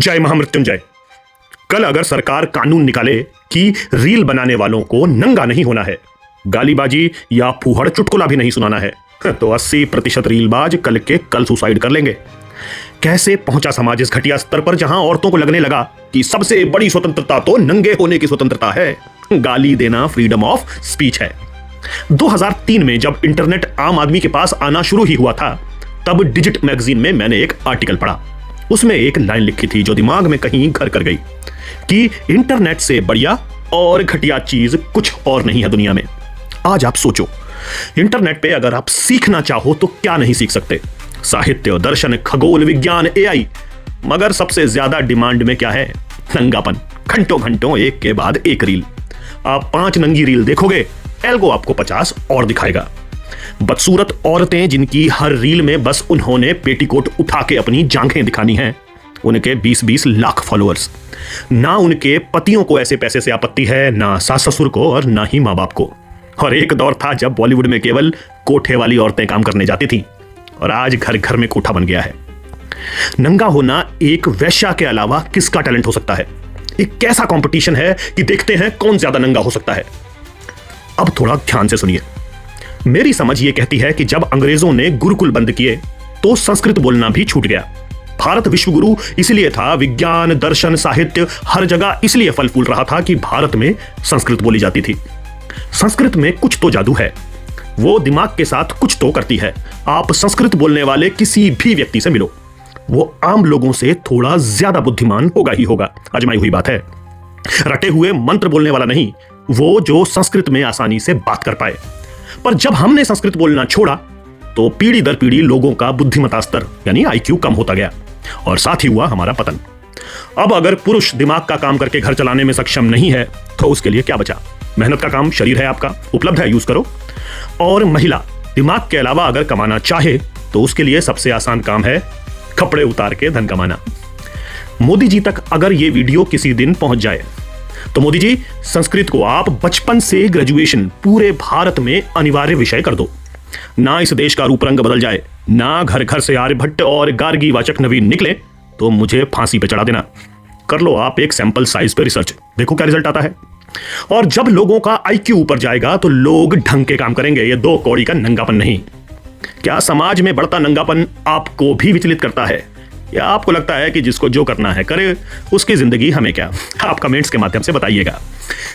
जय महामृत्युंजय। कल अगर सरकार कानून निकाले कि रील बनाने वालों को नंगा नहीं होना है, गालीबाजी या फूहड़ चुटकुला भी नहीं सुनाना है, तो 80% रीलबाज कल के कल सुसाइड कर लेंगे। कैसे पहुंचा समाज इस घटिया स्तर पर जहां औरतों को लगने लगा कि सबसे बड़ी स्वतंत्रता तो नंगे होने की स्वतंत्रता है, गाली देना फ्रीडम ऑफ स्पीच है। 2003 में जब इंटरनेट आम आदमी के पास आना शुरू ही हुआ था, तब डिजिट मैगजीन में मैंने एक आर्टिकल पढ़ा। उसमें एक लाइन लिखी थी जो दिमाग में कहीं घर कर गई कि इंटरनेट से बढ़िया और घटिया चीज कुछ और नहीं है दुनिया में। आज आप सोचो, इंटरनेट पे अगर आप सीखना चाहो तो क्या नहीं सीख सकते? साहित्य, दर्शन, खगोल विज्ञान, एआई। मगर सबसे ज्यादा डिमांड में क्या है? नंगापन। घंटों घंटों एक के बाद एक रील। आप 5 नंगी रील देखोगे, एल्गो आपको 50 और दिखाएगा। बदसूरत औरतें जिनकी हर रील में बस उन्होंने पेटीकोट उठा के अपनी जांघें दिखानी हैं, उनके 20-20 लाख फॉलोअर्स। ना उनके पतियों को ऐसे पैसे से आपत्ति है, ना सास ससुर को और ना ही माँ बाप को। और एक दौर था जब बॉलीवुड में केवल कोठे वाली औरतें काम करने जाती थीं, और आज घर घर में कोठा बन गया है। नंगा होना एक वैश्या के अलावा किसका टैलेंट हो सकता है? एक कैसा कंपटीशन है कि देखते हैं कौन ज्यादा नंगा हो सकता है। अब थोड़ा ध्यान से सुनिए। मेरी समझ यह कहती है कि जब अंग्रेजों ने गुरुकुल बंद किए तो संस्कृत बोलना भी छूट गया। भारत विश्व गुरु इसलिए था, विज्ञान, दर्शन, साहित्य हर जगह इसलिए फल फूल रहा था कि भारत में संस्कृत बोली जाती थी। संस्कृत में कुछ तो जादू है, वो दिमाग के साथ कुछ तो करती है। आप संस्कृत बोलने वाले किसी भी व्यक्ति से मिलो, वो आम लोगों से थोड़ा ज्यादा बुद्धिमान होगा ही होगा। आजमाई हुई बात है। रटे हुए मंत्र बोलने वाला नहीं, वो जो संस्कृत में आसानी से बात कर पाए। पर जब हमने संस्कृत बोलना छोड़ा तो पीढ़ी दर पीढ़ी लोगों का बुद्धिमत्ता स्तर यानी आईक्यू कम होता गया, और साथ ही हुआ हमारा पतन। अब अगर पुरुष दिमाग का काम करके घर चलाने में सक्षम नहीं है तो उसके लिए क्या बचा? मेहनत का काम शरीर है आपका, उपलब्ध है, यूज करो। और महिला दिमाग के अलावा अगर कमाना चाहे तो उसके लिए सबसे आसान काम है कपड़े उतार के धन कमाना। मोदी जी तक अगर ये वीडियो किसी दिन पहुंच जाए तो मोदी जी, संस्कृत को आप बचपन से ग्रेजुएशन पूरे भारत में अनिवार्य विषय कर दो। ना इस देश का रूप रंग बदल जाए, ना घर घर से आर्यभट्ट और गार्गी वाचक नवीन निकले, तो मुझे फांसी पे चढ़ा देना। कर लो आप एक सैंपल साइज पे रिसर्च, देखो क्या रिजल्ट आता है। और जब लोगों का आईक्यू ऊपर जाएगा तो लोग ढंग के काम करेंगे, ये 2 कौड़ी का नंगापन नहीं। क्या समाज में बढ़ता नंगापन आपको भी विचलित करता है, या आपको लगता है कि जिसको जो करना है करे, उसकी जिंदगी हमें क्या? आप कमेंट्स के माध्यम से बताइएगा।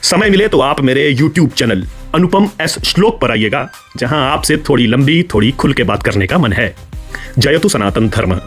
समय मिले तो आप मेरे YouTube चैनल अनुपम एस श्लोक पर आइएगा, जहां आपसे थोड़ी लंबी थोड़ी खुल के बात करने का मन है। जयतु सनातन धर्म।